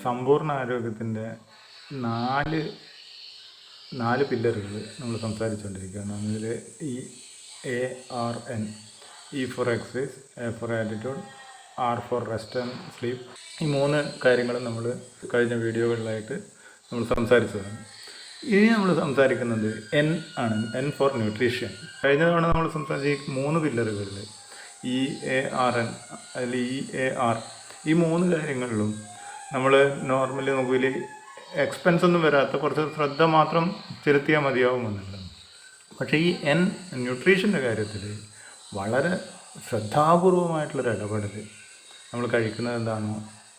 സമ്പൂർണ്ണ ആരോഗ്യത്തിൻ്റെ നാല് നാല് പില്ലറുകൾ നമ്മൾ സംസാരിച്ചുകൊണ്ടിരിക്കുകയാണ്. അതിൽ EARN, E for exercise, A for attitude, R for rest and sleep. ഈ മൂന്ന് കാര്യങ്ങളും നമ്മൾ കഴിഞ്ഞ വീഡിയോകളിലായിട്ട് നമ്മൾ സംസാരിച്ചതാണ്. ഇനി നമ്മൾ സംസാരിക്കുന്നത് N ആണ്. N for nutrition. കഴിഞ്ഞ തവണ നമ്മൾ സംസാരിച്ച മൂന്ന് പില്ലറുകളിൽ EARN അതിൽ EAR ഈ മൂന്ന് കാര്യങ്ങളിലും നമ്മൾ നോർമലി നമുക്ക് എക്സ്പെൻസ് ഒന്നും വരാത്ത കുറച്ച് ശ്രദ്ധ മാത്രം ചെലുത്തിയാൽ മതിയാവുമെന്നുള്ളത്. പക്ഷേ ഈ ന്യൂട്രീഷൻ്റെ കാര്യത്തിൽ വളരെ ശ്രദ്ധാപൂർവമായിട്ടുള്ളൊരു ഇടപെടൽ. നമ്മൾ കഴിക്കുന്നത് എന്താണോ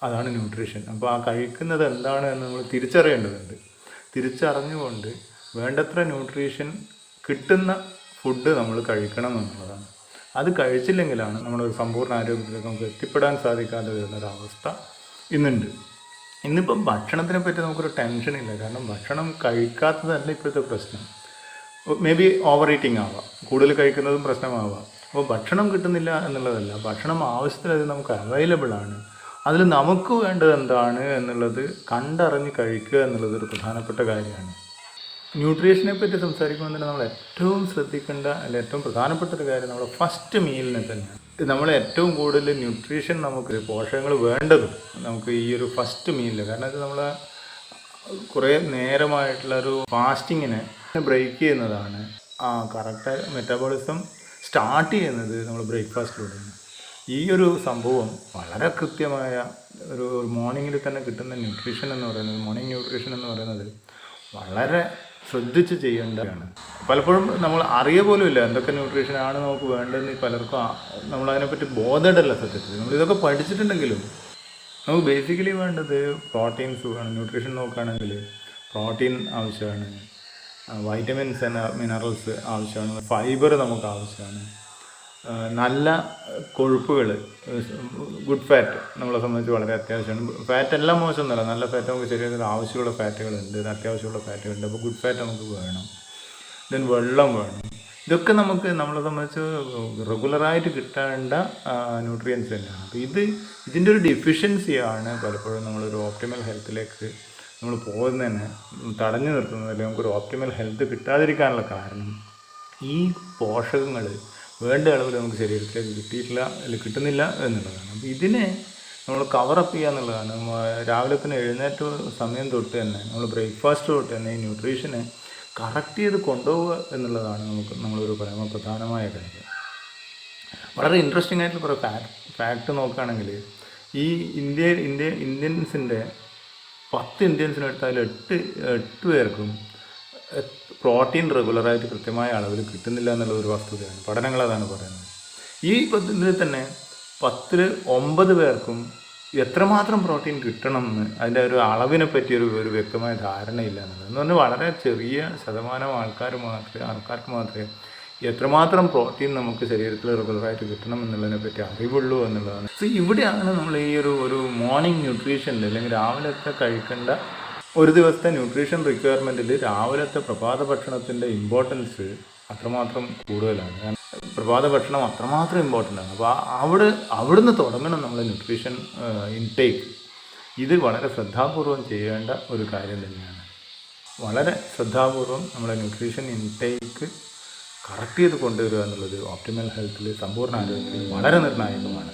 അതാണ് ന്യൂട്രീഷൻ. അപ്പോൾ ആ കഴിക്കുന്നത് എന്താണ് എന്ന് നമ്മൾ തിരിച്ചറിയേണ്ടതുണ്ട്. തിരിച്ചറിഞ്ഞുകൊണ്ട് വേണ്ടത്ര ന്യൂട്രീഷൻ കിട്ടുന്ന ഫുഡ് നമ്മൾ കഴിക്കണം എന്നുള്ളതാണ്. അത് കഴിച്ചില്ലെങ്കിലാണ് നമ്മുടെ സമ്പൂർണ്ണ ആരോഗ്യത്തിലേക്ക് നമുക്ക് എത്തിപ്പെടാൻ സാധിക്കാതെ വരുന്നൊരവസ്ഥ ഇന്നുണ്ട്. ഇന്നിപ്പം ഭക്ഷണത്തിനെ പറ്റി നമുക്കൊരു ടെൻഷനില്ല. കാരണം ഭക്ഷണം കഴിക്കാത്തതല്ല ഇപ്പോഴത്തെ പ്രശ്നം. മേ ബി ഓവർ ഈറ്റിംഗ് ആവാം, കൂടുതൽ കഴിക്കുന്നതും പ്രശ്നമാവാം. അപ്പോൾ ഭക്ഷണം കിട്ടുന്നില്ല എന്നുള്ളതല്ല, ഭക്ഷണം ആവശ്യത്തിലധികം നമുക്ക് അവൈലബിൾ ആണ്. അതിൽ നമുക്ക് വേണ്ടത് എന്താണ് എന്നുള്ളത് കണ്ടറിഞ്ഞ് കഴിക്കുക എന്നുള്ളത് ഒരു പ്രധാനപ്പെട്ട കാര്യമാണ്. ന്യൂട്രീഷനെ പറ്റി സംസാരിക്കുമ്പോൾ തന്നെ നമ്മൾ ഏറ്റവും ശ്രദ്ധിക്കേണ്ട അല്ലെങ്കിൽ ഏറ്റവും പ്രധാനപ്പെട്ട ഒരു കാര്യം നമ്മുടെ ഫസ്റ്റ് മീലിനെ തന്നെയാണ്. നമ്മൾ ഏറ്റവും കൂടുതൽ ന്യൂട്രീഷൻ നമുക്ക് പോഷകങ്ങൾ വേണ്ടതും നമുക്ക് ഈ ഒരു ഫസ്റ്റ് മീലിൽ. കാരണം ഇത് നമ്മൾ കുറേ നേരമായിട്ടുള്ളൊരു ഫാസ്റ്റിങ്ങിനെ ബ്രേക്ക് ചെയ്യുന്നതാണ്. കറക്റ്റ് മെറ്റബോളിസം സ്റ്റാർട്ട് ചെയ്യുന്നത് നമ്മൾ ബ്രേക്ക്ഫാസ്റ്റിലൂടെയാണ്. ഈ ഒരു സംഭവം വളരെ കൃത്യമായ ഒരു മോർണിംഗിൽ തന്നെ കിട്ടുന്ന ന്യൂട്രീഷൻ എന്ന് പറയുന്നത്, മോർണിംഗ് ന്യൂട്രീഷൻ എന്ന് പറയുന്നത് വളരെ ശ്രദ്ധിച്ച് ചെയ്യേണ്ടതാണ്. പലപ്പോഴും നമ്മൾ അറിയ പോലും ഇല്ല എന്തൊക്കെ ന്യൂട്രീഷനാണ് നമുക്ക് വേണ്ടതെന്ന്. പലർക്കും നമ്മളതിനെപ്പറ്റി ബോധമല്ല. സത്യത്തിൽ നമ്മളിതൊക്കെ പഠിച്ചിട്ടുണ്ടെങ്കിലും നമുക്ക് ബേസിക്കലി വേണ്ടത് പ്രോട്ടീൻസ് വേണം. ന്യൂട്രീഷൻ നോക്കുകയാണെങ്കിൽ പ്രോട്ടീൻ ആവശ്യമാണ്, വൈറ്റമിൻസ് ആൻഡ് മിനറൽസ് ആവശ്യമാണ്, ഫൈബർ നമുക്ക് ആവശ്യമാണ്, നല്ല കൊഴുപ്പുകൾ, ഗുഡ് ഫാറ്റ് നമ്മളെ സംബന്ധിച്ച് വളരെ അത്യാവശ്യമാണ്. ഫാറ്റ് എല്ലാം മോശമൊന്നുമല്ല, നല്ല ഫാറ്റ് നമുക്ക് ശരീരത്തിൽ ആവശ്യമുള്ള ഫാറ്റുകളുണ്ട്, അത്യാവശ്യമുള്ള ഫാറ്റുകളുണ്ട്. അപ്പോൾ ഗുഡ് ഫാറ്റ് നമുക്ക് വേണം. ദെൻ വെള്ളം വേണം. ഇതൊക്കെ നമുക്ക് നമ്മളെ സംബന്ധിച്ച് റെഗുലറായിട്ട് കിട്ടേണ്ട ന്യൂട്രിയൻസ് തന്നെയാണ്. അപ്പോൾ ഇതിൻ്റെ ഒരു ഡെഫിഷ്യൻസിയാണ് പലപ്പോഴും നമ്മളൊരു ഓപ്റ്റിമൽ ഹെൽത്തിലേക്ക് നമ്മൾ പോകുന്നതന്നെ തടഞ്ഞു നിർത്തുന്നത്, അല്ലെങ്കിൽ നമുക്കൊരു ഓപ്റ്റിമൽ ഹെൽത്ത് കിട്ടാതിരിക്കാനുള്ള കാരണം ഈ പോഷകങ്ങൾ വേണ്ട അളവിൽ നമുക്ക് ശരീരത്തിലേക്ക് കിട്ടിയിട്ടില്ല അല്ലെങ്കിൽ കിട്ടുന്നില്ല എന്നുള്ളതാണ്. അപ്പോൾ ഇതിനെ നമ്മൾ കവറപ്പ് ചെയ്യുക എന്നുള്ളതാണ്. രാവിലെ തന്നെ എഴുന്നേറ്റ സമയം തൊട്ട് തന്നെ നമ്മൾ ബ്രേക്ക്ഫാസ്റ്റ് തൊട്ട് തന്നെ ഈ ന്യൂട്രീഷനെ കറക്റ്റ് ചെയ്ത് കൊണ്ടുപോവുക എന്നുള്ളതാണ് നമ്മളൊരു പ്രധാനമായ കാര്യം. വളരെ ഇൻട്രസ്റ്റിംഗ് ആയിട്ടുള്ള കുറേ ഫാക്റ്റ് നോക്കുകയാണെങ്കിൽ ഈ ഇന്ത്യൻസിൻ്റെ 10 ഇന്ത്യൻസിനെടുത്താൽ 8 പേർക്കും പ്രോട്ടീൻ റെഗുലറായിട്ട് കൃത്യമായ അളവിൽ കിട്ടുന്നില്ല എന്നുള്ള ഒരു വസ്തുതയാണ്. പഠനങ്ങൾ അതാണ് പറയുന്നത്. ഈ ഇതിൽ തന്നെ 10ൽ 9 പേർക്കും എത്രമാത്രം പ്രോട്ടീൻ കിട്ടണം എന്ന് അതിൻ്റെ ഒരു അളവിനെ പറ്റി ഒരു വ്യക്തമായ ധാരണയില്ല എന്നുള്ളത്. എന്ന് പറഞ്ഞാൽ വളരെ ചെറിയ ശതമാനം ആൾക്കാർക്ക് മാത്രമേ എത്രമാത്രം പ്രോട്ടീൻ നമുക്ക് ശരീരത്തിൽ റെഗുലറായിട്ട് കിട്ടണം എന്നുള്ളതിനെ പറ്റി അറിവുള്ളൂ എന്നുള്ളതാണ്. സോ ഇവിടെയാണ് നമ്മൾ ഈ ഒരു മോർണിംഗ് ന്യൂട്രീഷനിൽ അല്ലെങ്കിൽ രാവിലത്തെ കഴിക്കേണ്ട ഒരു ദിവസത്തെ ന്യൂട്രീഷൻ റിക്വയർമെൻറ്റിൽ രാവിലത്തെ പ്രഭാത ഭക്ഷണത്തിൻ്റെ ഇമ്പോർട്ടൻസ് അത്രമാത്രം കൂടുതലാണ്. കാരണം പ്രഭാത ഭക്ഷണം അത്രമാത്രം ഇമ്പോർട്ടൻ്റ് ആണ്. അപ്പോൾ അവിടുന്ന് തുടങ്ങണം നമ്മൾ ന്യൂട്രീഷൻ ഇൻടേക്ക്. ഇത് വളരെ ശ്രദ്ധാപൂർവം ചെയ്യേണ്ട ഒരു കാര്യം തന്നെയാണ്. വളരെ ശ്രദ്ധാപൂർവം നമ്മുടെ ന്യൂട്രീഷൻ ഇൻടേക്ക് കറക്റ്റ് ചെയ്ത് കൊണ്ടുവരിക എന്നുള്ളത് ഓപ്റ്റിമൽ ഹെൽത്തിൽ, സമ്പൂർണ്ണ ആരോഗ്യത്തിൽ വളരെ നിർണായകമാണ്.